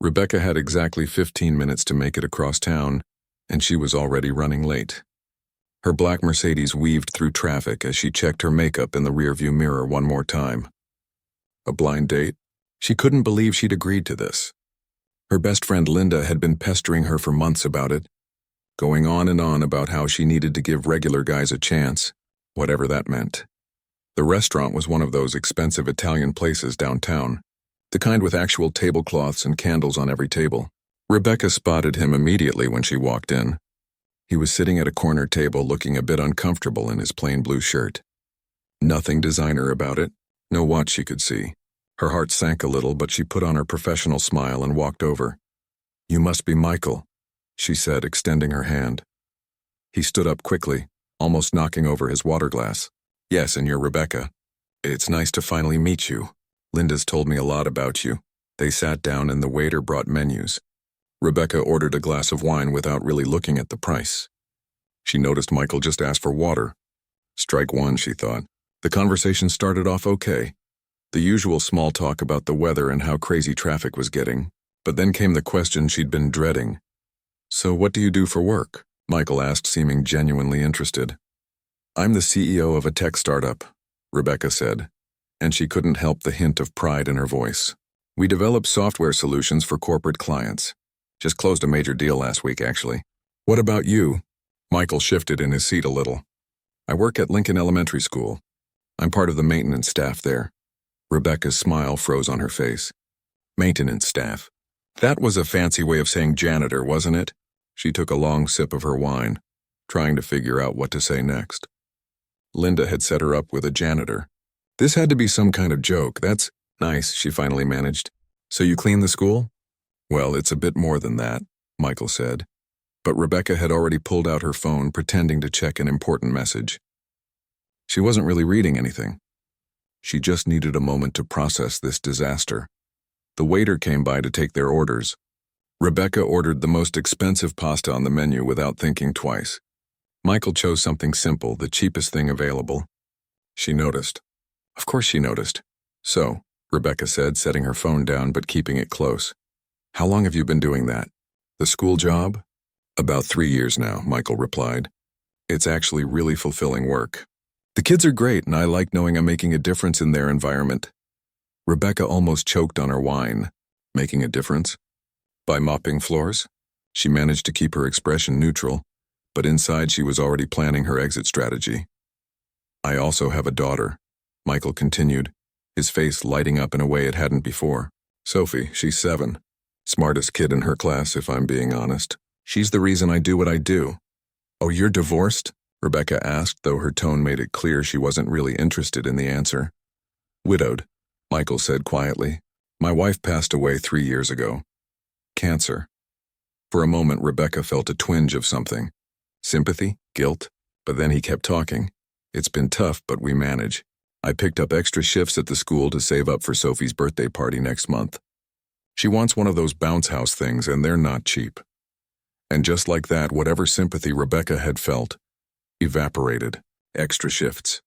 Rebecca had exactly 15 minutes to make it across town, and she was already running late. Her black Mercedes weaved through traffic as she checked her makeup in the rearview mirror one more time. A blind date? She couldn't believe she'd agreed to this. Her best friend Linda had been pestering her for months about it, going on and on about how she needed to give regular guys a chance, whatever that meant. The restaurant was one of those expensive Italian places downtown, the kind with actual tablecloths and candles on every table. Rebecca spotted him immediately when she walked in. He was sitting at a corner table looking a bit uncomfortable in his plain blue shirt. Nothing designer about it, no watch she could see. Her heart sank a little, but she put on her professional smile and walked over. "You must be Michael," she said, extending her hand. He stood up quickly, almost knocking over his water glass. "Yes, and you're Rebecca. It's nice to finally meet you. Linda's told me a lot about you." They sat down and the waiter brought menus. Rebecca ordered a glass of wine without really looking at the price. She noticed Michael just asked for water. Strike one, she thought. The conversation started off okay. The usual small talk about the weather and how crazy traffic was getting, but then came the question she'd been dreading. "So what do you do for work?" Michael asked, seeming genuinely interested. "I'm the CEO of a tech startup," Rebecca said, and she couldn't help the hint of pride in her voice. "We develop software solutions for corporate clients. Just closed a major deal last week, actually." "What about you?" Michael shifted in his seat a little. "I work at Lincoln Elementary School. I'm part of the maintenance staff there." Rebecca's smile froze on her face. Maintenance staff. That was a fancy way of saying janitor, wasn't it? She took a long sip of her wine, trying to figure out what to say next. Linda had set her up with a janitor. This had to be some kind of joke. "That's nice," she finally managed. "So you clean the school?" "Well, it's a bit more than that," Michael said. But Rebecca had already pulled out her phone, pretending to check an important message. She wasn't really reading anything. She just needed a moment to process this disaster. The waiter came by to take their orders. Rebecca ordered the most expensive pasta on the menu without thinking twice. Michael chose something simple, the cheapest thing available. She noticed. Of course she noticed. "So," Rebecca said, setting her phone down but keeping it close. "How long have you been doing that?" "The school job?" "About 3 years now," Michael replied. "It's actually really fulfilling work. The kids are great, and I like knowing I'm making a difference in their environment." Rebecca almost choked on her wine. Making a difference? By mopping floors? She managed to keep her expression neutral, but inside she was already planning her exit strategy. "I also have a daughter," Michael continued, his face lighting up in a way it hadn't before. "Sophie, she's 7. Smartest kid in her class, if I'm being honest. She's the reason I do what I do." "Oh, you're divorced?" Rebecca asked, though her tone made it clear she wasn't really interested in the answer. "Widowed," Michael said quietly. "My wife passed away 3 years ago. Cancer." For a moment, Rebecca felt a twinge of something. Sympathy? Guilt? But then he kept talking. "It's been tough, but we manage. I picked up extra shifts at the school to save up for Sophie's birthday party next month. She wants one of those bounce house things, and they're not cheap." And just like that, whatever sympathy Rebecca had felt evaporated. Extra shifts.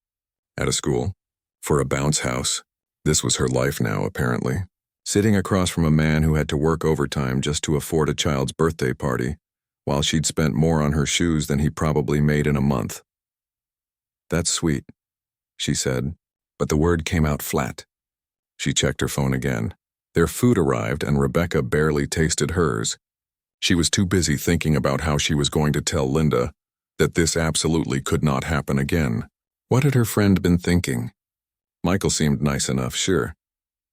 At a school? For a bounce house? This was her life now, apparently. Sitting across from a man who had to work overtime just to afford a child's birthday party, while she'd spent more on her shoes than he probably made in a month. "That's sweet," she said, but the word came out flat. She checked her phone again. Their food arrived, and Rebecca barely tasted hers. She was too busy thinking about how she was going to tell Linda that this absolutely could not happen again. What had her friend been thinking? Michael seemed nice enough, sure,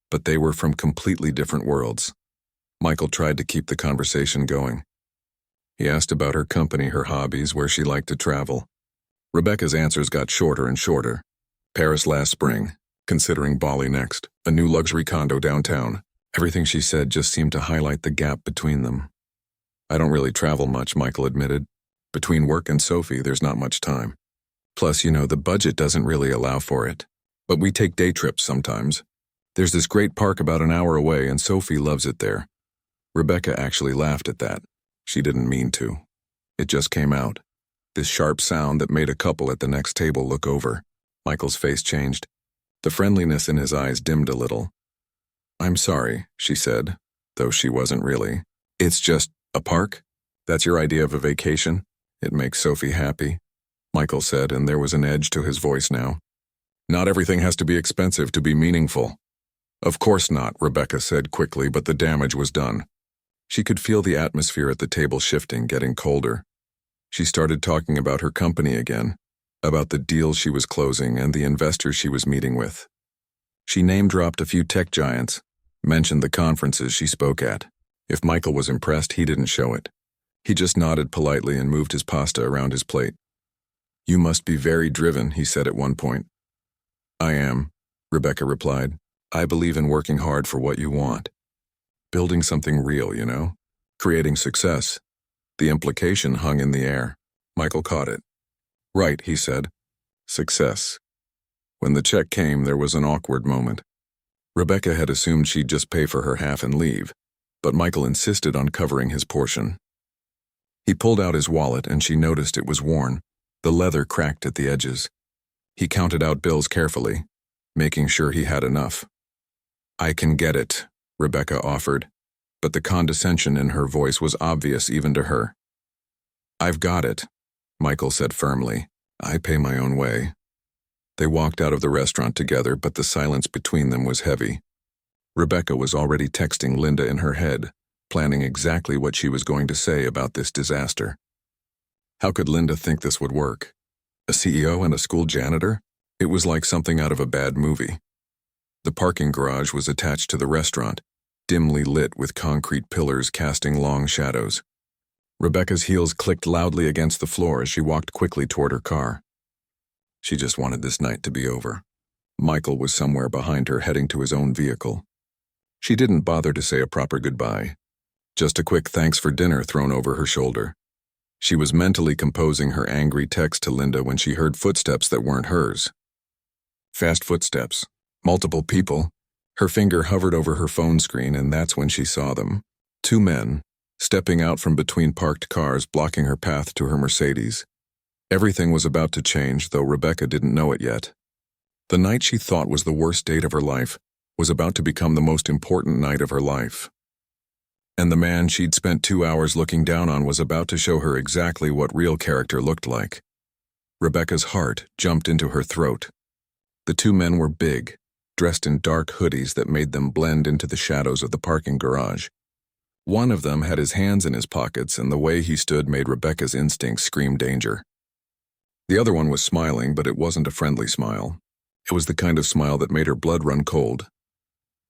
but they were from completely different worlds. Michael tried to keep the conversation going. He asked about her company, her hobbies, where she liked to travel. Rebecca's answers got shorter and shorter. Paris last spring, considering Bali next, a new luxury condo downtown. Everything she said just seemed to highlight the gap between them. "I don't really travel much," Michael admitted. "Between work and Sophie, there's not much time. Plus, the budget doesn't really allow for it. But we take day trips sometimes. There's this great park about an hour away, and Sophie loves it there." Rebecca actually laughed at that. She didn't mean to. It just came out. This sharp sound that made a couple at the next table look over. Michael's face changed. The friendliness in his eyes dimmed a little. "I'm sorry," she said. though she wasn't really. It's just a park? That's your idea of a vacation? It makes Sophie happy, Michael said, and there was an edge to his voice now. Not everything has to be expensive to be meaningful. Of course not, Rebecca said quickly, but the damage was done. She could feel the atmosphere at the table shifting, getting colder. She started talking about her company again, about the deals she was closing and the investors she was meeting with. She name-dropped a few tech giants, mentioned the conferences she spoke at. If Michael was impressed, he didn't show it. He just nodded politely and moved his pasta around his plate. You must be very driven, he said at one point. I am, Rebecca replied. I believe in working hard for what you want. Building something real, you know? Creating success. The implication hung in the air. Michael caught it. Right, he said. Success. When the check came, there was an awkward moment. Rebecca had assumed she'd just pay for her half and leave, but Michael insisted on covering his portion. He pulled out his wallet and she noticed it was worn, the leather cracked at the edges. He counted out bills carefully, making sure he had enough. I can get it, Rebecca offered, but the condescension in her voice was obvious even to her. I've got it, Michael said firmly. I pay my own way. They walked out of the restaurant together, but the silence between them was heavy. Rebecca was already texting Linda in her head, planning exactly what she was going to say about this disaster. How could Linda think this would work? A CEO and a school janitor? It was like something out of a bad movie. The parking garage was attached to the restaurant, dimly lit with concrete pillars casting long shadows. Rebecca's heels clicked loudly against the floor as she walked quickly toward her car. She just wanted this night to be over. Michael was somewhere behind her, heading to his own vehicle. She didn't bother to say a proper goodbye. Just a quick thanks for dinner thrown over her shoulder. She was mentally composing her angry text to Linda when she heard footsteps that weren't hers. Fast footsteps. Multiple people. Her finger hovered over her phone screen, and that's when she saw them. 2 men, stepping out from between parked cars, blocking her path to her Mercedes. Everything was about to change, though Rebecca didn't know it yet. The night she thought was the worst date of her life was about to become the most important night of her life. And the man she'd spent 2 hours looking down on was about to show her exactly what real character looked like. Rebecca's heart jumped into her throat. The 2 men were big, dressed in dark hoodies that made them blend into the shadows of the parking garage. One of them had his hands in his pockets, and the way he stood made Rebecca's instincts scream danger. The other one was smiling, but it wasn't a friendly smile. It was the kind of smile that made her blood run cold.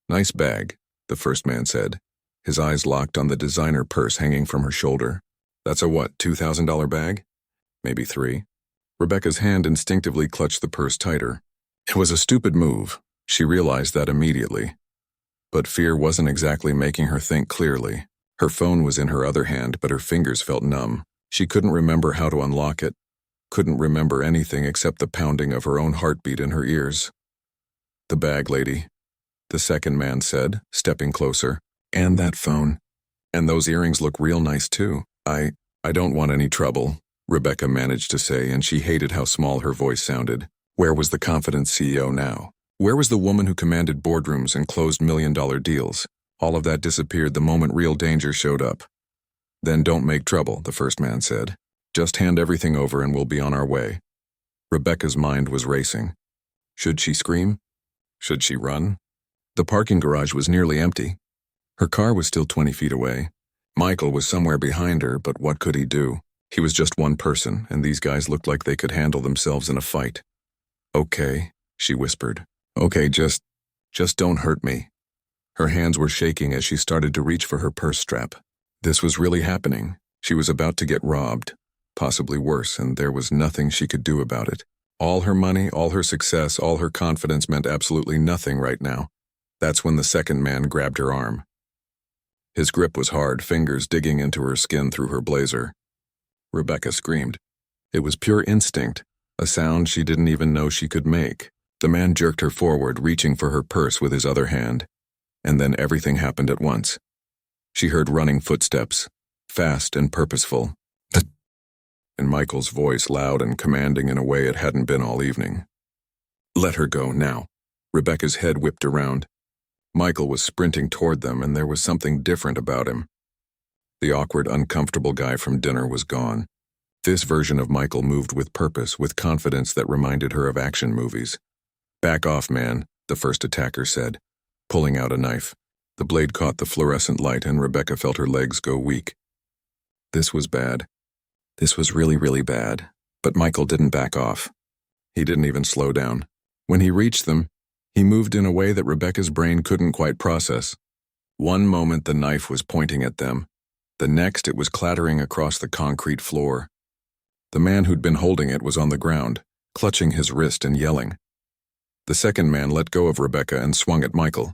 Nice bag, the first man said, his eyes locked on the designer purse hanging from her shoulder. That's a what, $2,000 bag? Maybe 3. Rebecca's hand instinctively clutched the purse tighter. It was a stupid move. She realized that immediately. But fear wasn't exactly making her think clearly. Her phone was in her other hand, but her fingers felt numb. She couldn't remember how to unlock it. Couldn't remember anything except the pounding of her own heartbeat in her ears. The bag, lady, the second man said, stepping closer. And that phone. And those earrings look real nice too. I don't want any trouble, Rebecca managed to say, and she hated how small her voice sounded. Where was the confident CEO now? Where was the woman who commanded boardrooms and closed million-dollar deals? All of that disappeared the moment real danger showed up. Then don't make trouble, the first man said. Just hand everything over and we'll be on our way. Rebecca's mind was racing. Should she scream? Should she run? The parking garage was nearly empty. Her car was still 20 feet away. Michael was somewhere behind her, but what could he do? He was just one person, and these guys looked like they could handle themselves in a fight. Okay, she whispered. Okay, just don't hurt me. Her hands were shaking as she started to reach for her purse strap. This was really happening. She was about to get robbed. Possibly worse, and there was nothing she could do about it. All her money, all her success, all her confidence meant absolutely nothing right now. That's when the second man grabbed her arm. His grip was hard, fingers digging into her skin through her blazer. Rebecca screamed. It was pure instinct, a sound she didn't even know she could make. The man jerked her forward, reaching for her purse with his other hand. And then everything happened at once. She heard running footsteps, fast and purposeful. And Michael's voice loud and commanding in a way it hadn't been all evening. Let her go now. Rebecca's head whipped around. Michael was sprinting toward them, and there was something different about him. The awkward, uncomfortable guy from dinner was gone. This version of Michael moved with purpose, with confidence that reminded her of action movies. "Back off, man," the first attacker said, pulling out a knife. The blade caught the fluorescent light, and Rebecca felt her legs go weak. This was bad. This was really, really bad. But Michael didn't back off. He didn't even slow down. When he reached them, he moved in a way that Rebecca's brain couldn't quite process. One moment the knife was pointing at them. The next it was clattering across the concrete floor. The man who'd been holding it was on the ground, clutching his wrist and yelling. The second man let go of Rebecca and swung at Michael.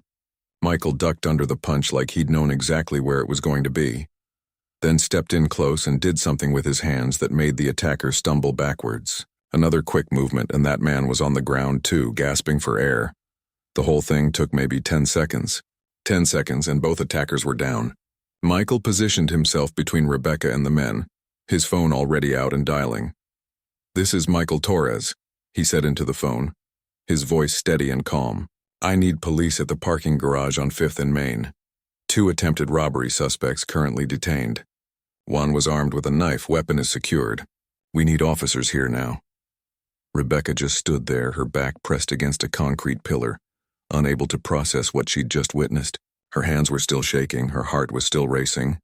Michael ducked under the punch like he'd known exactly where it was going to be, then stepped in close and did something with his hands that made the attacker stumble backwards. Another quick movement, and that man was on the ground too, gasping for air. The whole thing took maybe 10 seconds. 10 seconds, and both attackers were down. Michael positioned himself between Rebecca and the men, his phone already out and dialing. "This is Michael Torres," he said into the phone, his voice steady and calm. "I need police at the parking garage on 5th and Main. 2 attempted robbery suspects currently detained. 1 was armed with a knife, weapon is secured. We need officers here now." Rebecca just stood there, her back pressed against a concrete pillar, unable to process what she'd just witnessed. Her hands were still shaking, her heart was still racing.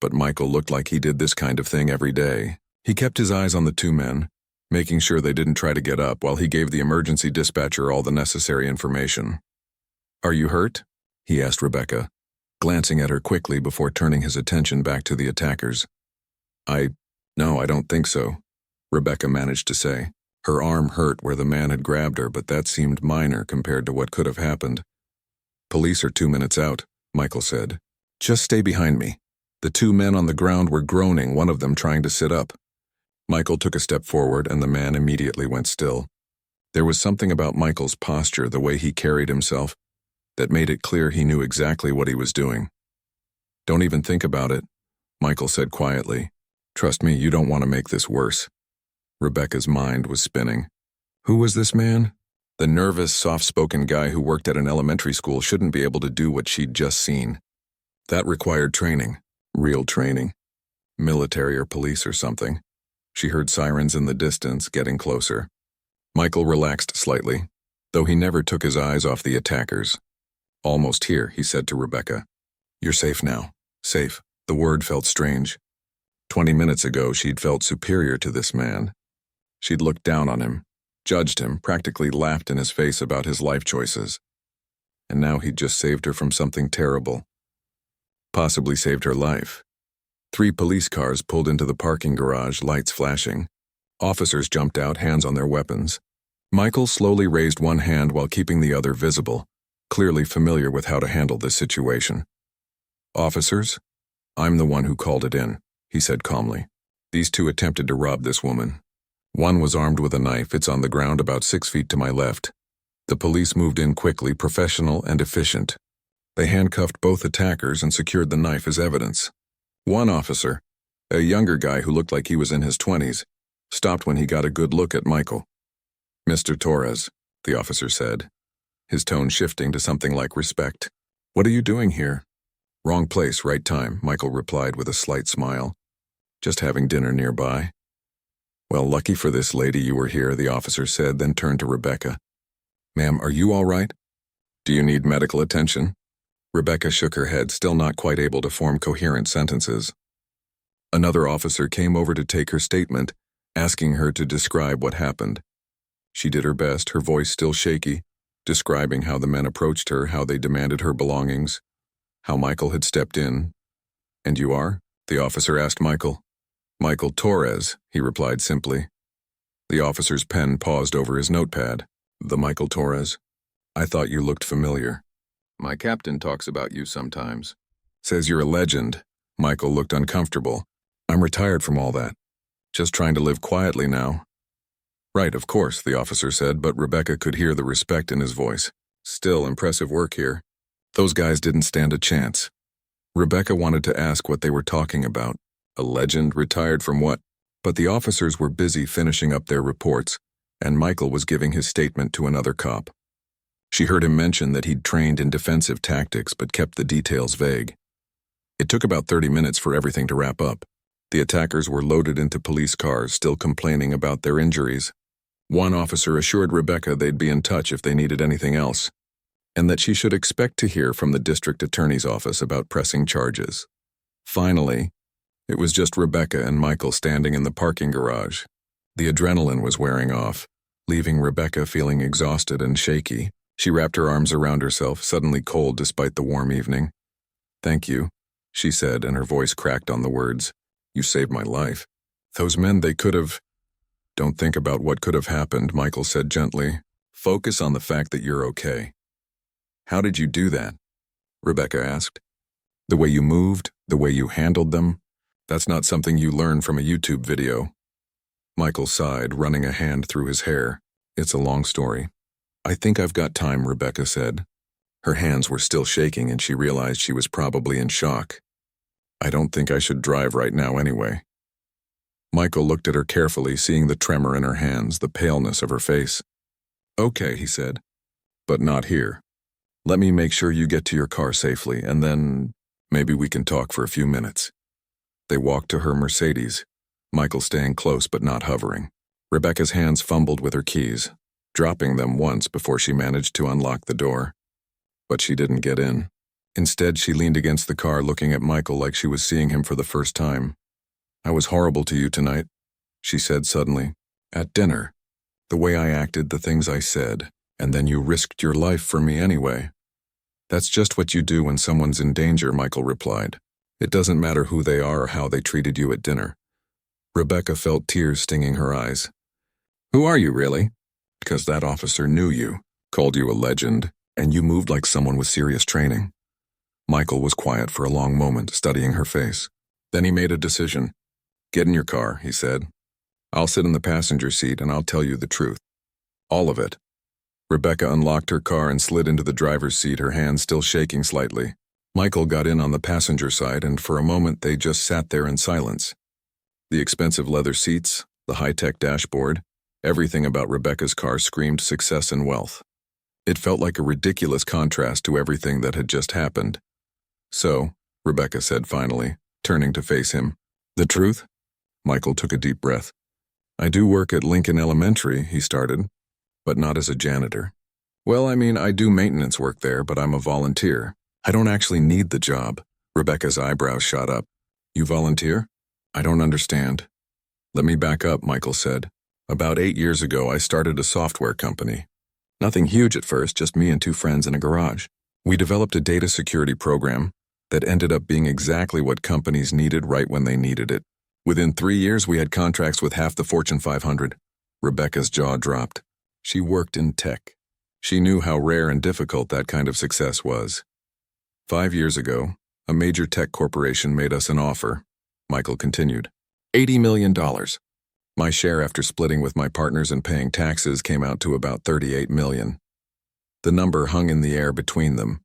But Michael looked like he did this kind of thing every day. He kept his eyes on the 2 men, making sure they didn't try to get up while he gave the emergency dispatcher all the necessary information. "Are you hurt?" he asked Rebecca, glancing at her quickly before turning his attention back to the attackers. No, I don't think so," Rebecca managed to say. Her arm hurt where the man had grabbed her, but that seemed minor compared to what could have happened. "Police are 2 minutes out," Michael said. "Just stay behind me." The 2 men on the ground were groaning, one of them trying to sit up. Michael took a step forward, and the man immediately went still. There was something about Michael's posture, the way he carried himself, that made it clear he knew exactly what he was doing. "Don't even think about it," Michael said quietly. "Trust me, you don't want to make this worse." Rebecca's mind was spinning. Who was this man? The nervous, soft-spoken guy who worked at an elementary school shouldn't be able to do what she'd just seen. That required training, real training. Military or police or something. She heard sirens in the distance, getting closer. Michael relaxed slightly, though he never took his eyes off the attackers. "Almost here," he said to Rebecca. "You're safe now." Safe. The word felt strange. 20 minutes ago, she'd felt superior to this man. She'd looked down on him, judged him, practically laughed in his face about his life choices. And now he'd just saved her from something terrible. Possibly saved her life. 3 police cars pulled into the parking garage, lights flashing. Officers jumped out, hands on their weapons. Michael slowly raised one hand while keeping the other visible, clearly familiar with how to handle this situation. "Officers, I'm the one who called it in," he said calmly. "These 2 attempted to rob this woman. 1 was armed with a knife. It's on the ground about 6 feet to my left." The police moved in quickly, professional and efficient. They handcuffed both attackers and secured the knife as evidence. One officer, a younger guy who looked like he was in his 20s, stopped when he got a good look at Michael. "Mr. Torres," the officer said, his tone shifting to something like respect. "What are you doing here?" "Wrong place, right time," Michael replied with a slight smile. "Just having dinner nearby." "Well, lucky for this lady you were here," the officer said, then turned to Rebecca. "Ma'am, are you all right? Do you need medical attention?" Rebecca shook her head, still not quite able to form coherent sentences. Another officer came over to take her statement, asking her to describe what happened. She did her best, her voice still shaky, describing how the men approached her, how they demanded her belongings, how Michael had stepped in. "And you are?" the officer asked Michael. "Michael Torres," he replied simply. The officer's pen paused over his notepad. "The Michael Torres? I thought you looked familiar. My captain talks about you sometimes. Says you're a legend." Michael looked uncomfortable. "I'm retired from all that. Just trying to live quietly now." "Right, of course," the officer said, but Rebecca could hear the respect in his voice. "Still impressive work here. Those guys didn't stand a chance." Rebecca wanted to ask what they were talking about. A legend, retired from what? But the officers were busy finishing up their reports, and Michael was giving his statement to another cop. She heard him mention that he'd trained in defensive tactics but kept the details vague. It took about 30 minutes for everything to wrap up. The attackers were loaded into police cars, still complaining about their injuries. One officer assured Rebecca they'd be in touch if they needed anything else, and that she should expect to hear from the district attorney's office about pressing charges. Finally, it was just Rebecca and Michael standing in the parking garage. The adrenaline was wearing off, leaving Rebecca feeling exhausted and shaky. She wrapped her arms around herself, suddenly cold despite the warm evening. "Thank you," she said, and her voice cracked on the words. "You saved my life. Those men, they could have—" "Don't think about what could have happened," Michael said gently. "Focus on the fact that you're okay." "How did you do that?" Rebecca asked. "The way you moved, the way you handled them, that's not something you learn from a YouTube video." Michael sighed, running a hand through his hair. "It's a long story." "I think I've got time," Rebecca said. Her hands were still shaking and she realized she was probably in shock. "I don't think I should drive right now anyway." Michael looked at her carefully, seeing the tremor in her hands, the paleness of her face. "Okay," he said, "but not here. Let me make sure you get to your car safely, and then maybe we can talk for a few minutes." They walked to her Mercedes, Michael staying close but not hovering. Rebecca's hands fumbled with her keys, dropping them once before she managed to unlock the door. But she didn't get in. Instead, she leaned against the car, looking at Michael like she was seeing him for the first time. "I was horrible to you tonight," she said suddenly. "At dinner. The way I acted, the things I said, and then you risked your life for me anyway." "That's just what you do when someone's in danger," Michael replied. "It doesn't matter who they are or how they treated you at dinner." Rebecca felt tears stinging her eyes. "Who are you, really?" "Because that officer knew you, called you a legend, and you moved like someone with serious training." Michael was quiet for a long moment, studying her face. Then he made a decision. "Get in your car," he said. "I'll sit in the passenger seat and I'll tell you the truth. All of it." Rebecca unlocked her car and slid into the driver's seat, her hands still shaking slightly. Michael got in on the passenger side, and for a moment they just sat there in silence. The expensive leather seats, the high-tech dashboard, everything about Rebecca's car screamed success and wealth. It felt like a ridiculous contrast to everything that had just happened. "So," Rebecca said finally, turning to face him. "The truth?" Michael took a deep breath. "I do work at Lincoln Elementary," he started, "but not as a janitor." "Well, I do maintenance work there, but I'm a volunteer. I don't actually need the job." Rebecca's eyebrows shot up. "You volunteer?" "I don't understand." "Let me back up," Michael said. "About 8 years ago, I started a software company. Nothing huge at first, just me and 2 friends in a garage. We developed a data security program that ended up being exactly what companies needed right when they needed it. Within 3 years, we had contracts with half the Fortune 500. Rebecca's jaw dropped. She worked in tech. She knew how rare and difficult that kind of success was. 5 years ago, a major tech corporation made us an offer. Michael continued. $80 million. My share after splitting with my partners and paying taxes came out to about $38 million. The number hung in the air between them.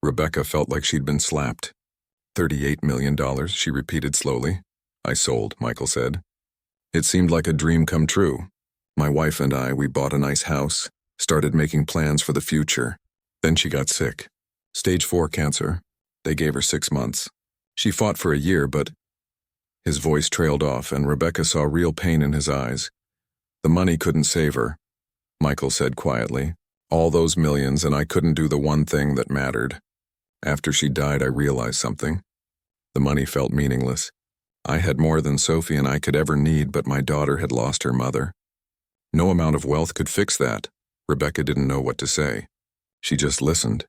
Rebecca felt like she'd been slapped. $38 million, she repeated slowly. I sold, Michael said. It seemed like a dream come true. My wife and I, we bought a nice house, started making plans for the future. Then she got sick. Stage 4 cancer. They gave her 6 months. She fought for a year, but... His voice trailed off, and Rebecca saw real pain in his eyes. The money couldn't save her, Michael said quietly. All those millions, and I couldn't do the one thing that mattered. After she died, I realized something. The money felt meaningless. I had more than Sophie and I could ever need, but my daughter had lost her mother. No amount of wealth could fix that. Rebecca didn't know what to say. She just listened.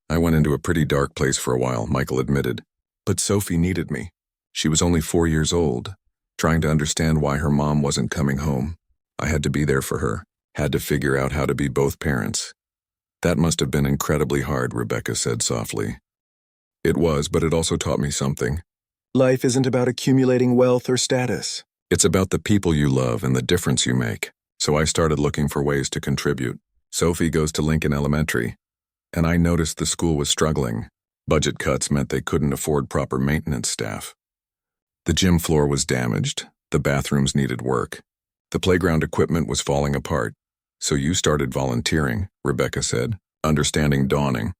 I went into a pretty dark place for a while, Michael admitted. But Sophie needed me. She was only 4 years old, trying to understand why her mom wasn't coming home. I had to be there for her, had to figure out how to be both parents. That must have been incredibly hard, Rebecca said softly. It was, but it also taught me something. Life isn't about accumulating wealth or status. It's about the people you love and the difference you make. So I started looking for ways to contribute. Sophie goes to Lincoln Elementary, and I noticed the school was struggling. Budget cuts meant they couldn't afford proper maintenance staff. The gym floor was damaged. The bathrooms needed work. The playground equipment was falling apart. So you started volunteering, Rebecca said. understanding dawning.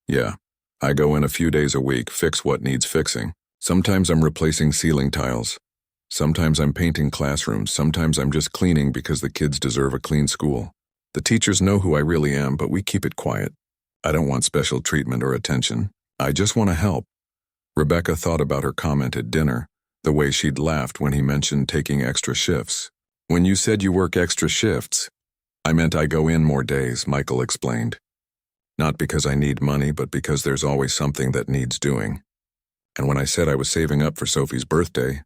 Yeah, I go in a few days a week, fix what needs fixing. Sometimes I'm replacing ceiling tiles. Sometimes I'm painting classrooms. Sometimes I'm just cleaning because the kids deserve a clean school. The teachers know who I really am, but we keep it quiet. I don't want special treatment or attention. I just want to help. Rebecca thought about her comment at dinner, the way she'd laughed when he mentioned taking extra shifts. When you said you work extra shifts, I meant I go in more days, Michael explained. Not because I need money, but because there's always something that needs doing. And when I said I was saving up for Sophie's birthday,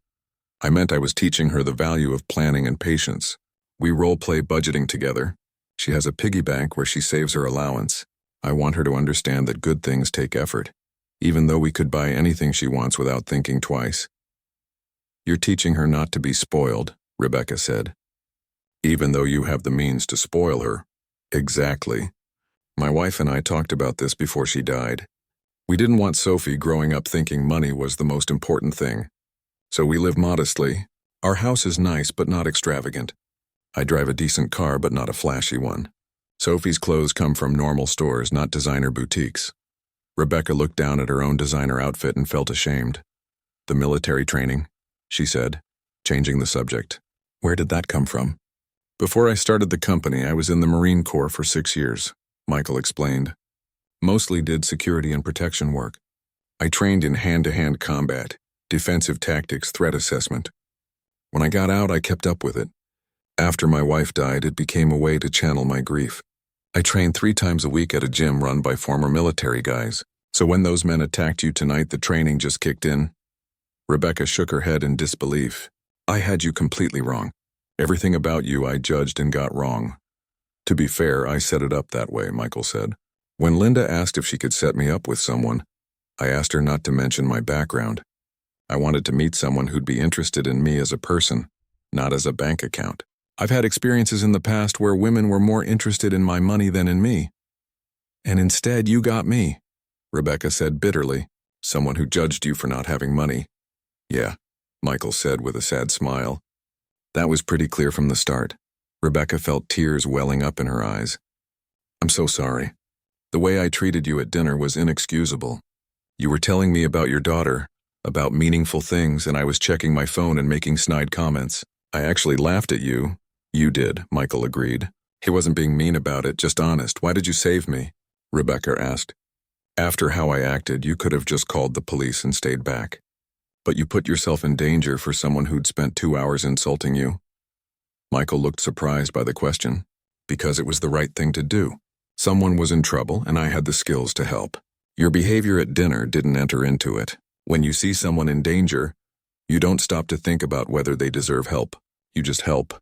I meant I was teaching her the value of planning and patience. We role-play budgeting together. She has a piggy bank where she saves her allowance. I want her to understand that good things take effort, even though we could buy anything she wants without thinking twice. You're teaching her not to be spoiled, Rebecca said. Even though you have the means to spoil her. Exactly. My wife and I talked about this before she died. We didn't want Sophie growing up thinking money was the most important thing. So we live modestly. Our house is nice but not extravagant. I drive a decent car but not a flashy one. Sophie's clothes come from normal stores, not designer boutiques. Rebecca looked down at her own designer outfit and felt ashamed. The military training, she said, changing the subject. Where did that come from? Before I started the company, I was in the Marine Corps for 6 years, Michael explained. Mostly did security and protection work. I trained in hand-to-hand combat, defensive tactics, threat assessment. When I got out, I kept up with it. After my wife died, it became a way to channel my grief. I trained 3 times a week at a gym run by former military guys. So when those men attacked you tonight, the training just kicked in? Rebecca shook her head in disbelief. I had you completely wrong. Everything about you I judged and got wrong. To be fair, I set it up that way, Michael said. When Linda asked if she could set me up with someone, I asked her not to mention my background. I wanted to meet someone who'd be interested in me as a person, not as a bank account. I've had experiences in the past where women were more interested in my money than in me. And instead, you got me, Rebecca said bitterly, someone who judged you for not having money. Yeah, Michael said with a sad smile. That was pretty clear from the start. Rebecca felt tears welling up in her eyes. I'm so sorry. The way I treated you at dinner was inexcusable. You were telling me about your daughter, about meaningful things, and I was checking my phone and making snide comments. I actually laughed at you. You did, Michael agreed. He wasn't being mean about it, just honest. Why did you save me? Rebecca asked. After how I acted, you could have just called the police and stayed back. But you put yourself in danger for someone who'd spent 2 hours insulting you. Michael looked surprised by the question. Because it was the right thing to do. Someone was in trouble, and I had the skills to help. Your behavior at dinner didn't enter into it. When you see someone in danger, you don't stop to think about whether they deserve help. You just help.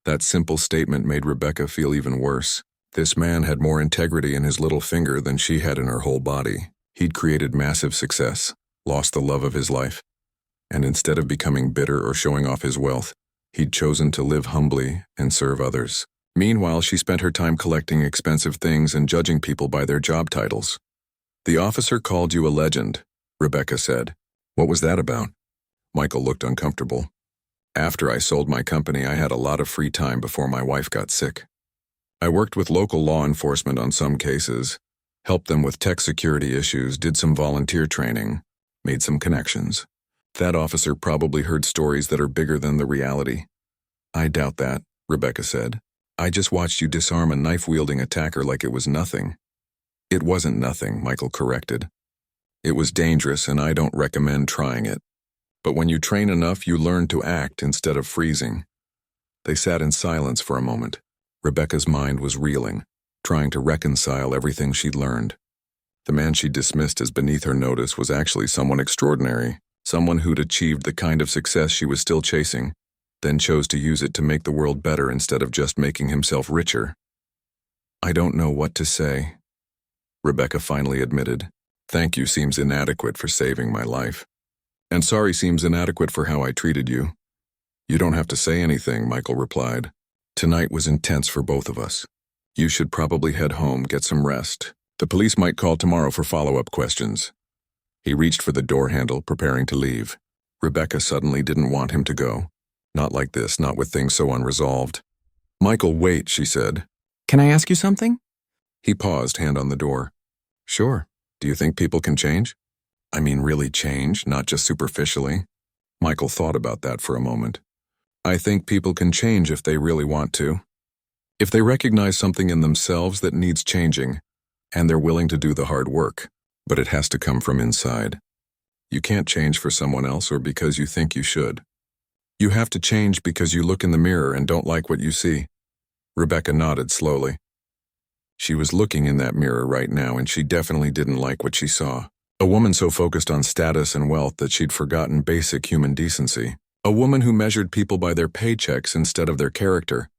That simple statement made Rebecca feel even worse. This man had more integrity in his little finger than she had in her whole body. He'd created massive success, lost the love of his life, and instead of becoming bitter or showing off his wealth, he'd chosen to live humbly and serve others. Meanwhile, she spent her time collecting expensive things and judging people by their job titles. The officer called you a legend, Rebecca said. What was that about? Michael looked uncomfortable. After I sold my company, I had a lot of free time before my wife got sick. I worked with local law enforcement on some cases, helped them with tech security issues, did some volunteer training, made some connections. That officer probably heard stories that are bigger than the reality. I doubt that, Rebecca said. I just watched you disarm a knife-wielding attacker like it was nothing. It wasn't nothing, Michael corrected. It was dangerous, and I don't recommend trying it. But when you train enough, you learn to act instead of freezing. They sat in silence for a moment. Rebecca's mind was reeling, trying to reconcile everything she'd learned. The man she dismissed as beneath her notice was actually someone extraordinary, someone who'd achieved the kind of success she was still chasing, then chose to use it to make the world better instead of just making himself richer. I don't know what to say, Rebecca finally admitted. Thank you seems inadequate for saving my life. And sorry seems inadequate for how I treated you. You don't have to say anything, Michael replied. Tonight was intense for both of us. You should probably head home, get some rest. The police might call tomorrow for follow-up questions. He reached for the door handle, preparing to leave. Rebecca suddenly didn't want him to go. Not like this, not with things so unresolved. Michael, wait, she said. Can I ask you something? He paused, hand on the door. Sure. Do you think people can change? I mean really change, not just superficially. Michael thought about that for a moment. I think people can change if they really want to. If they recognize something in themselves that needs changing, and they're willing to do the hard work, but it has to come from inside. You can't change for someone else or because you think you should. You have to change because you look in the mirror and don't like what you see. Rebecca nodded slowly. She was looking in that mirror right now and she definitely didn't like what she saw. A woman so focused on status and wealth that she'd forgotten basic human decency. A woman who measured people by their paychecks instead of their character.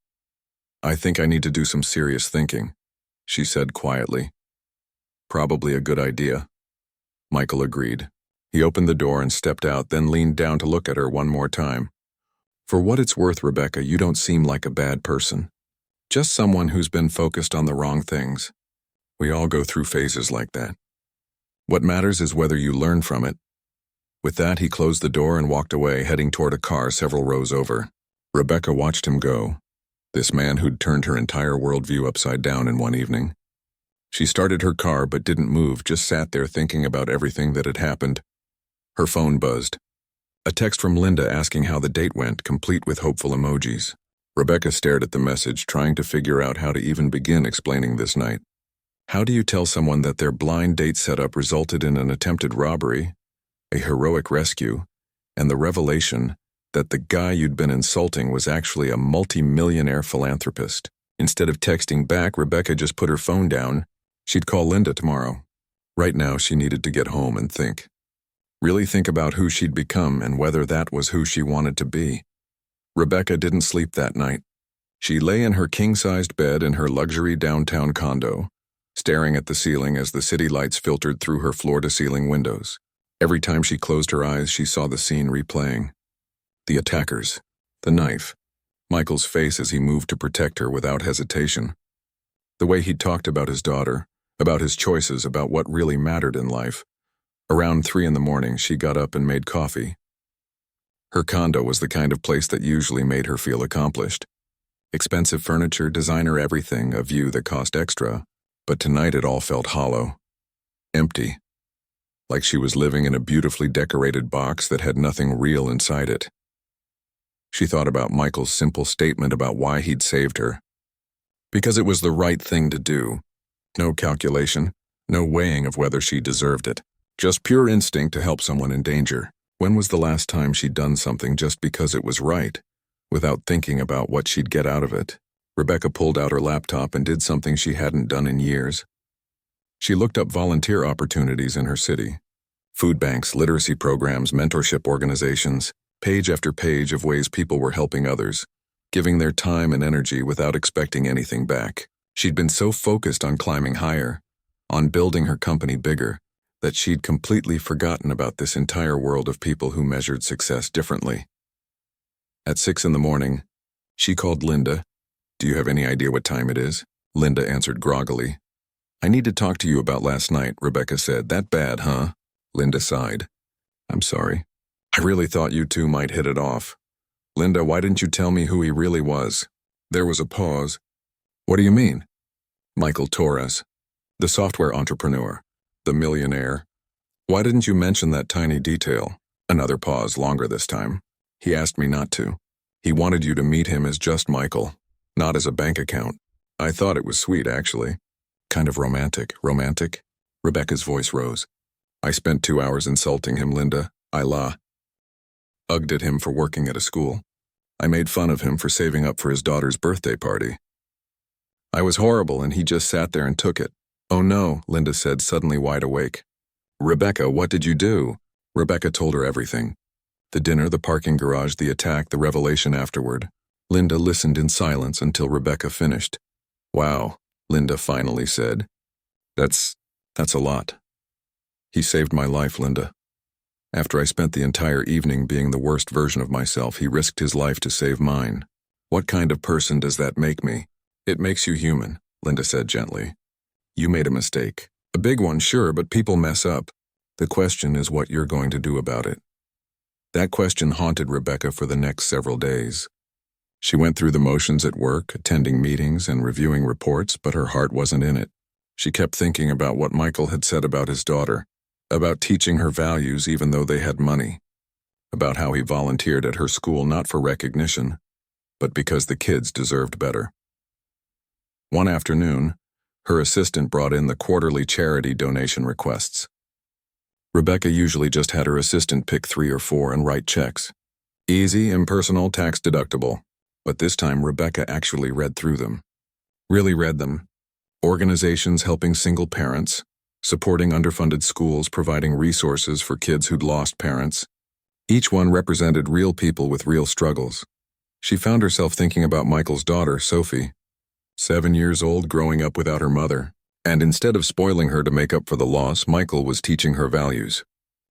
I think I need to do some serious thinking, she said quietly. Probably a good idea. Michael agreed. He opened the door and stepped out, then leaned down to look at her one more time. For what it's worth, Rebecca, you don't seem like a bad person. Just someone who's been focused on the wrong things. We all go through phases like that. What matters is whether you learn from it. With that, he closed the door and walked away, heading toward a car several rows over. Rebecca watched him go. This man who'd turned her entire worldview upside down in one evening. She started her car but didn't move, just sat there thinking about everything that had happened. Her phone buzzed. A text from Linda asking how the date went, complete with hopeful emojis. Rebecca stared at the message, trying to figure out how to even begin explaining this night. How do you tell someone that their blind date setup resulted in an attempted robbery, a heroic rescue, and the revelation that the guy you'd been insulting was actually a multi-millionaire philanthropist? Instead of texting back, Rebecca just put her phone down. She'd call Linda tomorrow. Right now, she needed to get home and think. Really think about who she'd become and whether that was who she wanted to be. Rebecca didn't sleep that night. She lay in her king-sized bed in her luxury downtown condo, staring at the ceiling as the city lights filtered through her floor-to-ceiling windows. Every time she closed her eyes, she saw the scene replaying. The attackers, the knife, Michael's face as he moved to protect her without hesitation. The way he'd talked about his daughter, about his choices, about what really mattered in life. Around 3 a.m, she got up and made coffee. Her condo was the kind of place that usually made her feel accomplished. Expensive furniture, designer everything, a view that cost extra. But tonight it all felt hollow. Empty. Like she was living in a beautifully decorated box that had nothing real inside it. She thought about Michael's simple statement about why he'd saved her. Because it was the right thing to do. No calculation, no weighing of whether she deserved it. Just pure instinct to help someone in danger. When was the last time she'd done something just because it was right, without thinking about what she'd get out of it? Rebecca pulled out her laptop and did something she hadn't done in years. She looked up volunteer opportunities in her city. Food banks, literacy programs, mentorship organizations, page after page of ways people were helping others, giving their time and energy without expecting anything back. She'd been so focused on climbing higher, on building her company bigger, that she'd completely forgotten about this entire world of people who measured success differently. At 6 a.m, she called Linda. Do you have any idea what time it is? Linda answered groggily. I need to talk to you about last night, Rebecca said. That bad, huh? Linda sighed. I'm sorry. I really thought you two might hit it off. Linda, why didn't you tell me who he really was? There was a pause. What do you mean? Michael Torres, the software entrepreneur, the millionaire. Why didn't you mention that tiny detail? Another pause, longer this time. He asked me not to. He wanted you to meet him as just Michael, not as a bank account. I thought it was sweet, actually. Kind of romantic. Romantic? Rebecca's voice rose. I spent 2 hours insulting him, Linda. I ugged at him for working at a school. I made fun of him for saving up for his daughter's birthday party. I was horrible and he just sat there and took it. Oh no, Linda said, suddenly wide awake. Rebecca, what did you do? Rebecca told her everything. The dinner, the parking garage, the attack, the revelation afterward. Linda listened in silence until Rebecca finished. Wow, Linda finally said. That's a lot. He saved my life, Linda. After I spent the entire evening being the worst version of myself, he risked his life to save mine. What kind of person does that make me? It makes you human, Linda said gently. You made a mistake. A big one, sure, but people mess up. The question is what you're going to do about it. That question haunted Rebecca for the next several days. She went through the motions at work, attending meetings and reviewing reports, but her heart wasn't in it. She kept thinking about what Michael had said about his daughter, about teaching her values even though they had money, about how he volunteered at her school not for recognition, but because the kids deserved better. One afternoon, her assistant brought in the quarterly charity donation requests. Rebecca usually just had her assistant pick 3 or 4 and write checks. Easy, impersonal, tax-deductible. But this time Rebecca actually read through them. Really read them. Organizations helping single parents, supporting underfunded schools, providing resources for kids who'd lost parents. Each one represented real people with real struggles. She found herself thinking about Michael's daughter, Sophie, 7 years old, growing up without her mother. And instead of spoiling her to make up for the loss, Michael was teaching her values,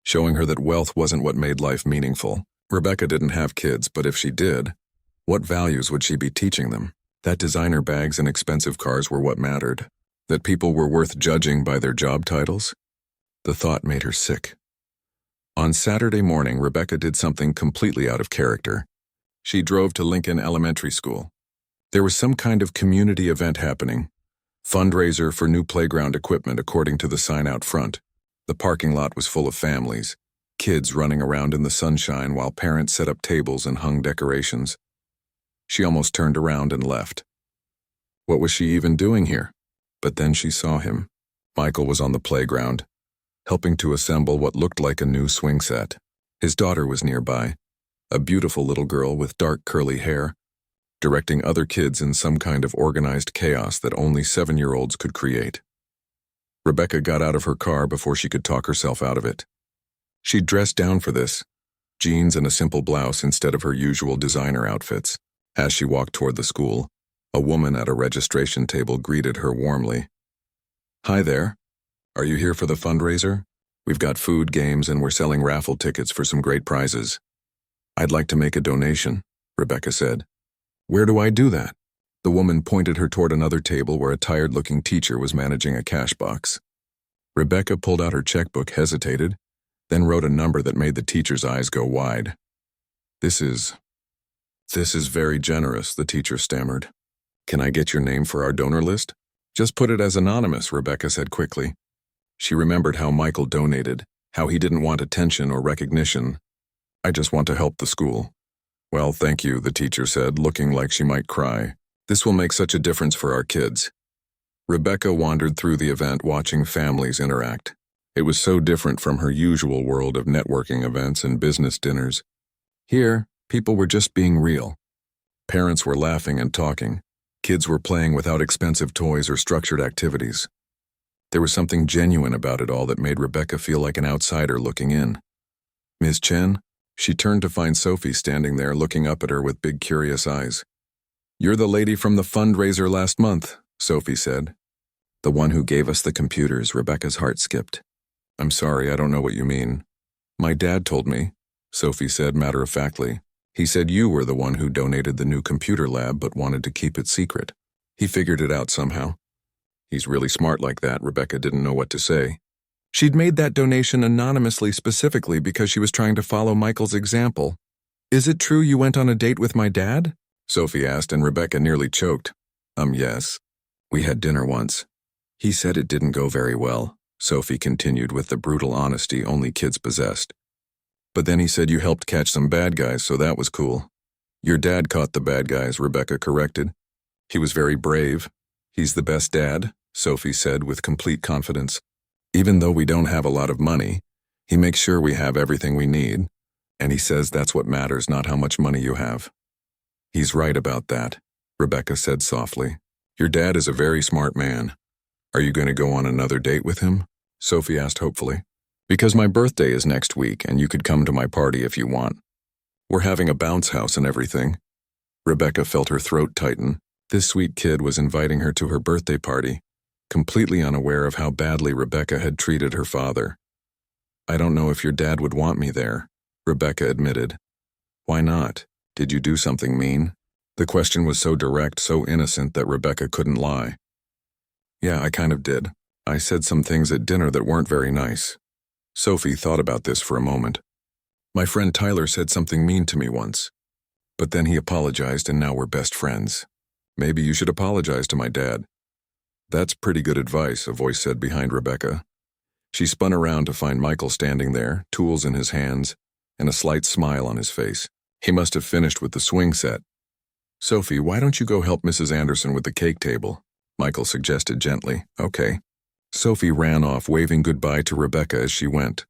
showing her that wealth wasn't what made life meaningful. Rebecca didn't have kids, but if she did, what values would she be teaching them? That designer bags and expensive cars were what mattered. That people were worth judging by their job titles? The thought made her sick. On Saturday morning, Rebecca did something completely out of character. She drove to Lincoln Elementary School. There was some kind of community event happening. Fundraiser for new playground equipment according to the sign out front. The parking lot was full of families, kids running around in the sunshine while parents set up tables and hung decorations. She almost turned around and left. What was she even doing here? But then she saw him. Michael was on the playground, helping to assemble what looked like a new swing set. His daughter was nearby, a beautiful little girl with dark curly hair, directing other kids in some kind of organized chaos that only 7-year-olds could create. Rebecca got out of her car before she could talk herself out of it. She'd dressed down for this, jeans and a simple blouse instead of her usual designer outfits. As she walked toward the school, a woman at a registration table greeted her warmly. "Hi there. Are you here for the fundraiser? We've got food, games, and we're selling raffle tickets for some great prizes." "I'd like to make a donation," Rebecca said. "Where do I do that?" The woman pointed her toward another table where a tired-looking teacher was managing a cash box. Rebecca pulled out her checkbook, hesitated, then wrote a number that made the teacher's eyes go wide. This is very generous," the teacher stammered. "Can I get your name for our donor list?" "Just put it as anonymous," Rebecca said quickly. She remembered how Michael donated, how he didn't want attention or recognition. "I just want to help the school." "Well, thank you," the teacher said, looking like she might cry. "This will make such a difference for our kids." Rebecca wandered through the event watching families interact. It was so different from her usual world of networking events and business dinners. Here, people were just being real. Parents were laughing and talking. Kids were playing without expensive toys or structured activities. There was something genuine about it all that made Rebecca feel like an outsider looking in. "Ms. Chen?" She turned to find Sophie standing there looking up at her with big curious eyes. "You're the lady from the fundraiser last month," Sophie said. "The one who gave us the computers." Rebecca's heart skipped. "I'm sorry, I don't know what you mean." "My dad told me," Sophie said matter-of-factly. "He said you were the one who donated the new computer lab but wanted to keep it secret. He figured it out somehow." "He's really smart like that." Rebecca didn't know what to say. She'd made that donation anonymously specifically because she was trying to follow Michael's example. "Is it true you went on a date with my dad?" Sophie asked, and Rebecca nearly choked. Yes. We had dinner once. He said it didn't go very well," Sophie continued with the brutal honesty only kids possessed. "But then he said you helped catch some bad guys, so that was cool." "Your dad caught the bad guys," Rebecca corrected. "He was very brave. He's the best dad," Sophie said with complete confidence. "Even though we don't have a lot of money, he makes sure we have everything we need, and he says that's what matters, not how much money you have." "He's right about that," Rebecca said softly. "Your dad is a very smart man. Are you going to go on another date with him?" Sophie asked hopefully. "Because my birthday is next week, and you could come to my party if you want. We're having a bounce house and everything." Rebecca felt her throat tighten. This sweet kid was inviting her to her birthday party, completely unaware of how badly Rebecca had treated her father. "I don't know if your dad would want me there," Rebecca admitted. "Why not? Did you do something mean?" The question was so direct, so innocent that Rebecca couldn't lie. "Yeah, I kind of did. I said some things at dinner that weren't very nice." Sophie thought about this for a moment. "My friend Tyler said something mean to me once. But then he apologized and now we're best friends. Maybe you should apologize to my dad." That's pretty good advice, a voice said behind Rebecca. She spun around to find Michael standing there, tools in his hands, and a slight smile on his face. He must have finished with the swing set. Sophie, why don't you go help Mrs. Anderson with the cake table? Michael suggested gently. Okay. Sophie ran off, waving goodbye to Rebecca as she went.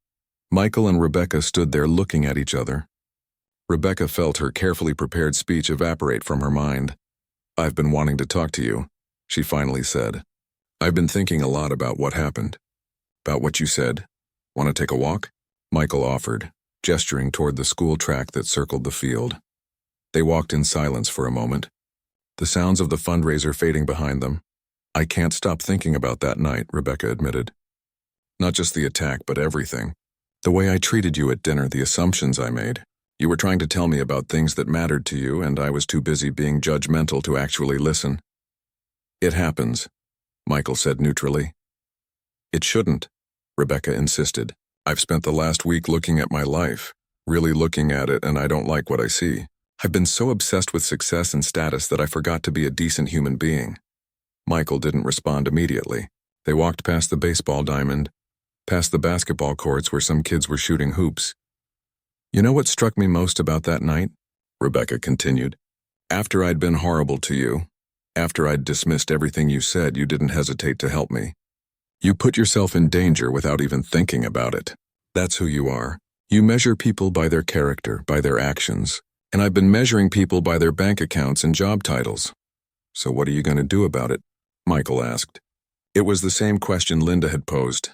Michael and Rebecca stood there looking at each other. Rebecca felt her carefully prepared speech evaporate from her mind. I've been wanting to talk to you, she finally said. I've been thinking a lot about what happened. About what you said. Want to take a walk? Michael offered, gesturing toward the school track that circled the field. They walked in silence for a moment, the sounds of the fundraiser fading behind them. I can't stop thinking about that night, Rebecca admitted. Not just the attack, but everything. The way I treated you at dinner, the assumptions I made. You were trying to tell me about things that mattered to you, and I was too busy being judgmental to actually listen. It happens, Michael said neutrally. It shouldn't, Rebecca insisted. I've spent the last week looking at my life, really looking at it, and I don't like what I see. I've been so obsessed with success and status that I forgot to be a decent human being. Michael didn't respond immediately. They walked past the baseball diamond, past the basketball courts where some kids were shooting hoops. You know what struck me most about that night? Rebecca continued. After I'd been horrible to you, after I'd dismissed everything you said, you didn't hesitate to help me. You put yourself in danger without even thinking about it. That's who you are. You measure people by their character, by their actions, and I've been measuring people by their bank accounts and job titles. So what are you going to do about it? Michael asked. It was the same question Linda had posed.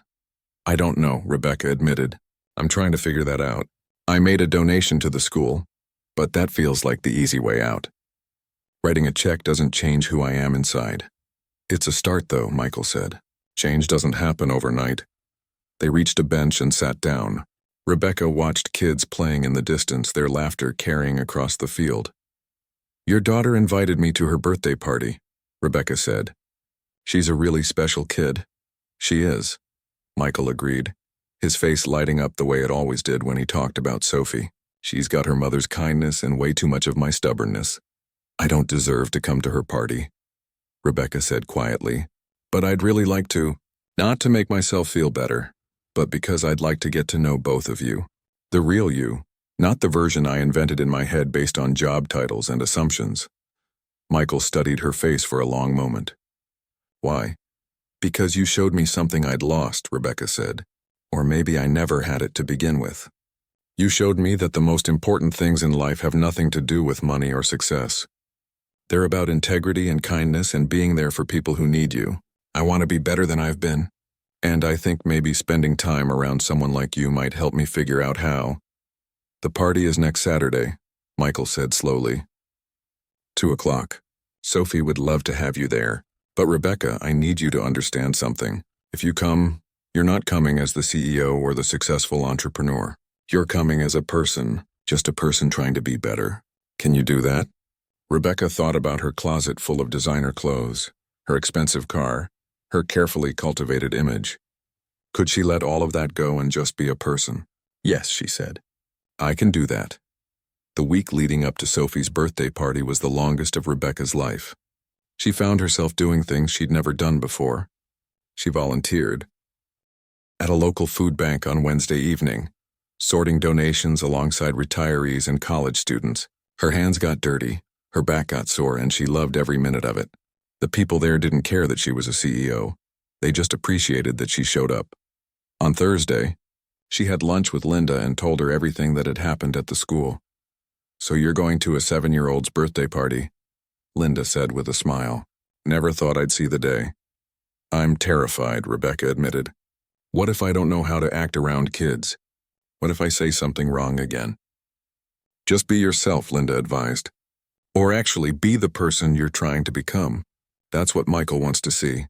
I don't know, Rebecca admitted. I'm trying to figure that out. I made a donation to the school, but that feels like the easy way out. Writing a check doesn't change who I am inside. It's a start, though, Michael said. Change doesn't happen overnight. They reached a bench and sat down. Rebecca watched kids playing in the distance, their laughter carrying across the field. Your daughter invited me to her birthday party, Rebecca said. She's a really special kid. She is, Michael agreed, his face lighting up the way it always did when he talked about Sophie. She's got her mother's kindness and way too much of my stubbornness. I don't deserve to come to her party, Rebecca said quietly, but I'd really like to, not to make myself feel better, but because I'd like to get to know both of you. The real you, not the version I invented in my head based on job titles and assumptions. Michael studied her face for a long moment. Why? Because you showed me something I'd lost, Rebecca said. Or maybe I never had it to begin with. You showed me that the most important things in life have nothing to do with money or success. They're about integrity and kindness and being there for people who need you. I want to be better than I've been. And I think maybe spending time around someone like you might help me figure out how. The party is next Saturday, Michael said slowly. 2:00. Sophie would love to have you there. But Rebecca, I need you to understand something. If you come, you're not coming as the CEO or the successful entrepreneur. You're coming as a person, just a person trying to be better. Can you do that? Rebecca thought about her closet full of designer clothes, her expensive car, her carefully cultivated image. Could she let all of that go and just be a person? Yes, she said. I can do that. The week leading up to Sophie's birthday party was the longest of Rebecca's life. She found herself doing things she'd never done before. She volunteered at a local food bank on Wednesday evening, sorting donations alongside retirees and college students. Her hands got dirty, her back got sore, and she loved every minute of it. The people there didn't care that she was a CEO. They just appreciated that she showed up. On Thursday, she had lunch with Linda and told her everything that had happened at the school. So you're going to a 7-year-old's birthday party, Linda said with a smile. Never thought I'd see the day. I'm terrified, Rebecca admitted. What if I don't know how to act around kids? What if I say something wrong again? Just be yourself, Linda advised. Or actually be the person you're trying to become. That's what Michael wants to see.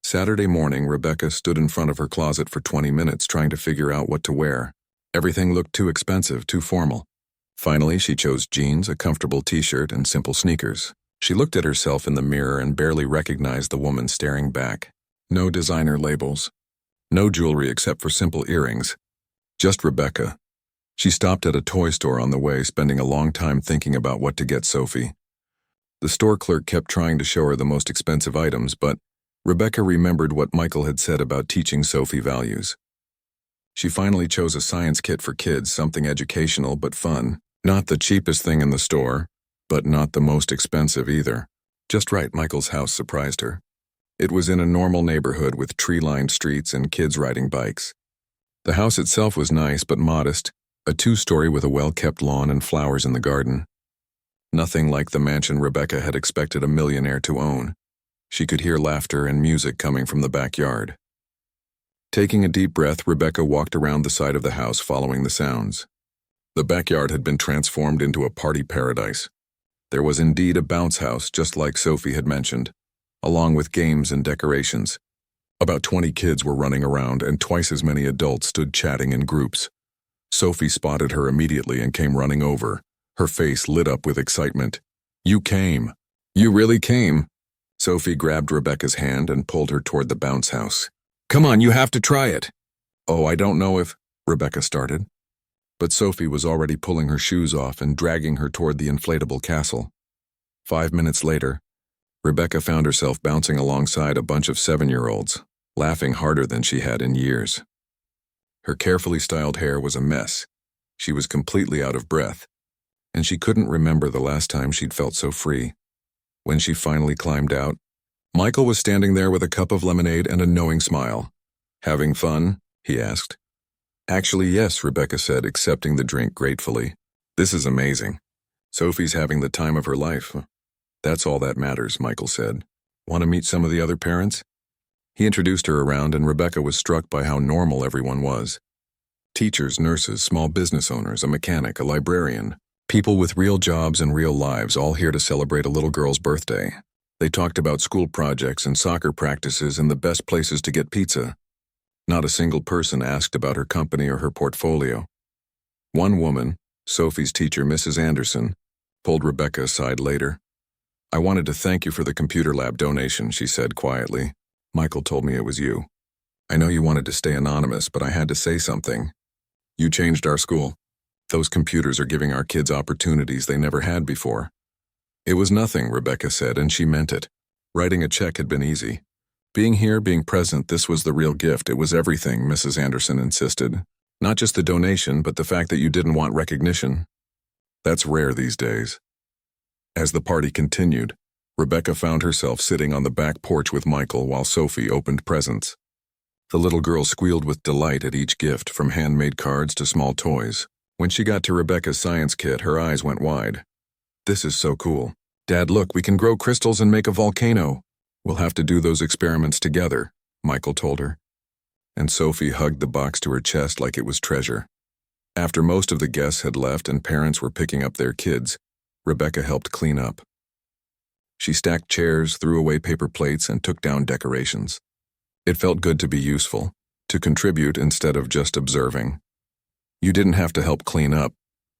Saturday morning, Rebecca stood in front of her closet for 20 minutes trying to figure out what to wear. Everything looked too expensive, too formal. Finally, she chose jeans, a comfortable t-shirt, and simple sneakers. She looked at herself in the mirror and barely recognized the woman staring back. No designer labels. No jewelry except for simple earrings. Just Rebecca. She stopped at a toy store on the way, spending a long time thinking about what to get Sophie. The store clerk kept trying to show her the most expensive items, but Rebecca remembered what Michael had said about teaching Sophie values. She finally chose a science kit for kids, something educational but fun. Not the cheapest thing in the store, but not the most expensive either. Just right, Michael's house surprised her. It was in a normal neighborhood with tree-lined streets and kids riding bikes. The house itself was nice but modest, a two-story with a well-kept lawn and flowers in the garden. Nothing like the mansion Rebecca had expected a millionaire to own. She could hear laughter and music coming from the backyard. Taking a deep breath, Rebecca walked around the side of the house following the sounds. The backyard had been transformed into a party paradise. There was indeed a bounce house, just like Sophie had mentioned, along with games and decorations. About 20 kids were running around, and twice as many adults stood chatting in groups. Sophie spotted her immediately and came running over, her face lit up with excitement. "You came. You really came." Sophie grabbed Rebecca's hand and pulled her toward the bounce house. "Come on, you have to try it." "Oh, I don't know if," Rebecca started. But Sophie was already pulling her shoes off and dragging her toward the inflatable castle. 5 minutes later, Rebecca found herself bouncing alongside a bunch of 7-year-olds, laughing harder than she had in years. Her carefully styled hair was a mess. She was completely out of breath, and she couldn't remember the last time she'd felt so free. When she finally climbed out, Michael was standing there with a cup of lemonade and a knowing smile. "Having fun?" he asked. "Actually, yes," Rebecca said, accepting the drink gratefully. "This is amazing. Sophie's having the time of her life." "That's all that matters," Michael said. "Want to meet some of the other parents?" He introduced her around, and Rebecca was struck by how normal everyone was. Teachers, nurses, small business owners, a mechanic, a librarian. People with real jobs and real lives, all here to celebrate a little girl's birthday. They talked about school projects and soccer practices and the best places to get pizza. Not a single person asked about her company or her portfolio. One woman, Sophie's teacher, Mrs. Anderson, pulled Rebecca aside later. "I wanted to thank you for the computer lab donation," she said quietly. "Michael told me it was you. I know you wanted to stay anonymous, but I had to say something. You changed our school. Those computers are giving our kids opportunities they never had before." "It was nothing," Rebecca said, and she meant it. Writing a check had been easy. Being here, being present, this was the real gift. It was everything, Mrs. Anderson insisted. Not just the donation, but the fact that you didn't want recognition. That's rare these days. As the party continued, Rebecca found herself sitting on the back porch with Michael while Sophie opened presents. The little girl squealed with delight at each gift, from handmade cards to small toys. When she got to Rebecca's science kit, her eyes went wide. "This is so cool. Dad, look, we can grow crystals and make a volcano." "We'll have to do those experiments together," Michael told her. And Sophie hugged the box to her chest like it was treasure. After most of the guests had left and parents were picking up their kids, Rebecca helped clean up. She stacked chairs, threw away paper plates, and took down decorations. It felt good to be useful, to contribute instead of just observing. "You didn't have to help clean up,"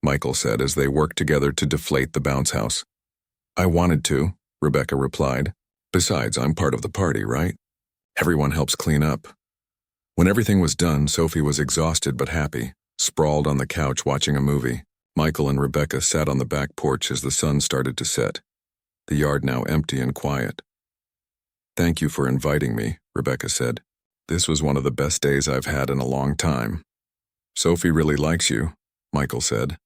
Michael said as they worked together to deflate the bounce house. "I wanted to," Rebecca replied. "Besides, I'm part of the party, right? Everyone helps clean up." When everything was done, Sophie was exhausted but happy, sprawled on the couch watching a movie. Michael and Rebecca sat on the back porch as the sun started to set, the yard now empty and quiet. "Thank you for inviting me," Rebecca said. "This was one of the best days I've had in a long time." "Sophie really likes you," Michael said.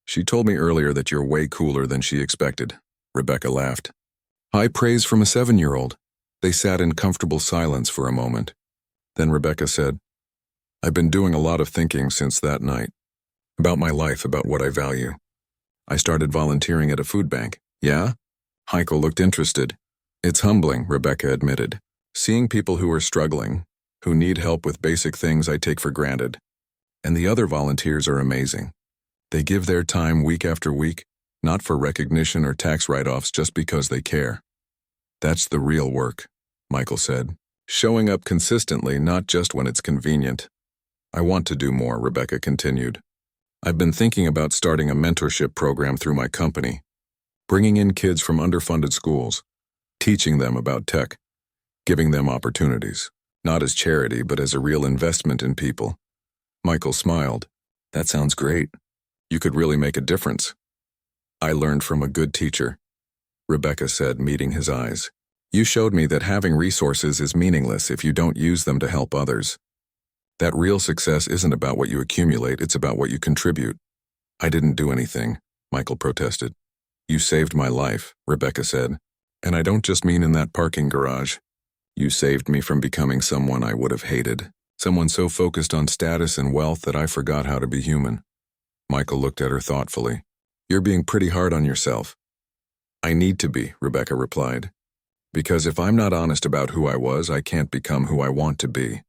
"She told me earlier that you're way cooler than she expected." Rebecca laughed. High praise from a 7-year-old. They sat in comfortable silence for a moment. Then Rebecca said, "I've been doing a lot of thinking since that night. About my life, about what I value. I started volunteering at a food bank." "Yeah?" Michael looked interested. "It's humbling," Rebecca admitted. "Seeing people who are struggling, who need help with basic things I take for granted. And the other volunteers are amazing. They give their time week after week, not for recognition or tax write-offs, just because they care. That's the real work," Michael said. "Showing up consistently, not just when it's convenient." "I want to do more," Rebecca continued. "I've been thinking about starting a mentorship program through my company, bringing in kids from underfunded schools, teaching them about tech, giving them opportunities, not as charity but as a real investment in people." Michael smiled. "That sounds great. You could really make a difference." "I learned from a good teacher," Rebecca said, meeting his eyes. You showed me that having resources is meaningless if you don't use them to help others. That real success isn't about what you accumulate, it's about what you contribute. I didn't do anything, Michael protested. You saved my life, Rebecca said. And I don't just mean in that parking garage. You saved me from becoming someone I would have hated. Someone so focused on status and wealth that I forgot how to be human. Michael looked at her thoughtfully. You're being pretty hard on yourself. I need to be, Rebecca replied. Because if I'm not honest about who I was, I can't become who I want to be.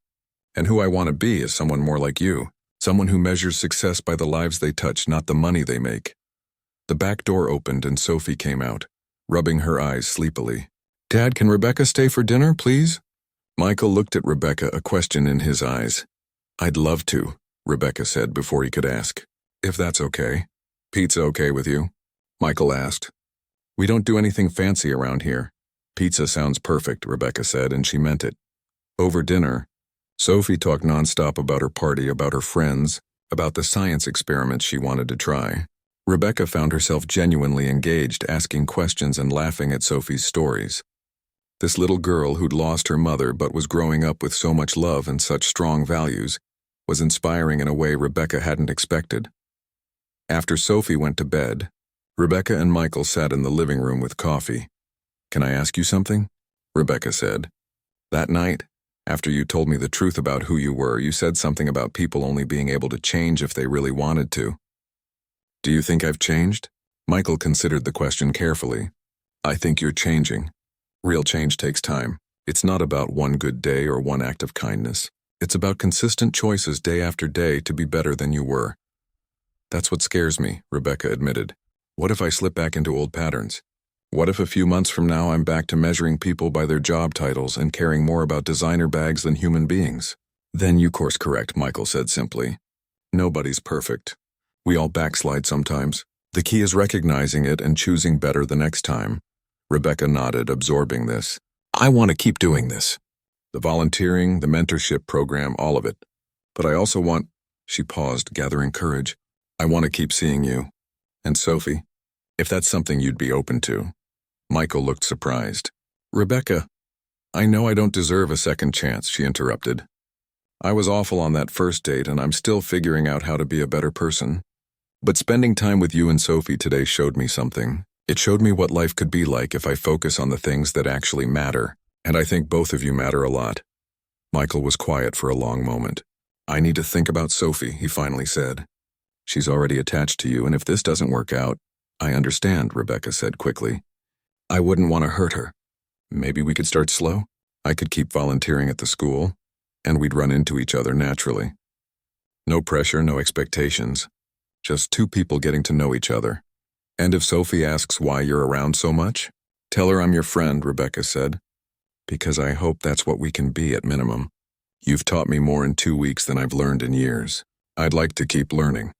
And who I want to be is someone more like you. Someone who measures success by the lives they touch, not the money they make. The back door opened and Sophie came out, rubbing her eyes sleepily. Dad, can Rebecca stay for dinner, please? Michael looked at Rebecca, a question in his eyes. I'd love to, Rebecca said before he could ask. If that's okay. Pizza okay with you? Michael asked. We don't do anything fancy around here. Pizza sounds perfect, Rebecca said, and she meant it. Over dinner, Sophie talked nonstop about her party, about her friends, about the science experiments she wanted to try. Rebecca found herself genuinely engaged, asking questions and laughing at Sophie's stories. This little girl who'd lost her mother but was growing up with so much love and such strong values was inspiring in a way Rebecca hadn't expected. After Sophie went to bed, Rebecca and Michael sat in the living room with coffee. Can I ask you something? Rebecca said. That night, after you told me the truth about who you were, you said something about people only being able to change if they really wanted to. Do you think I've changed? Michael considered the question carefully. I think you're changing. Real change takes time. It's not about one good day or one act of kindness. It's about consistent choices day after day to be better than you were. That's what scares me, Rebecca admitted. What if I slip back into old patterns? What if a few months from now I'm back to measuring people by their job titles and caring more about designer bags than human beings? Then you course correct, Michael said simply. Nobody's perfect. We all backslide sometimes. The key is recognizing it and choosing better the next time. Rebecca nodded, absorbing this. I want to keep doing this. The volunteering, the mentorship program, all of it. But I also want, she paused, gathering courage. I want to keep seeing you. And Sophie, if that's something you'd be open to. Michael looked surprised. Rebecca, I know I don't deserve a second chance, she interrupted. I was awful on that first date and I'm still figuring out how to be a better person. But spending time with you and Sophie today showed me something. It showed me what life could be like if I focus on the things that actually matter. And I think both of you matter a lot. Michael was quiet for a long moment. I need to think about Sophie, he finally said. She's already attached to you, and if this doesn't work out, I understand, Rebecca said quickly. I wouldn't want to hurt her. Maybe we could start slow? I could keep volunteering at the school, and we'd run into each other naturally. No pressure, no expectations. Just two people getting to know each other. And if Sophie asks why you're around so much, tell her I'm your friend, Rebecca said. Because I hope that's what we can be at minimum. You've taught me more in 2 weeks than I've learned in years. I'd like to keep learning.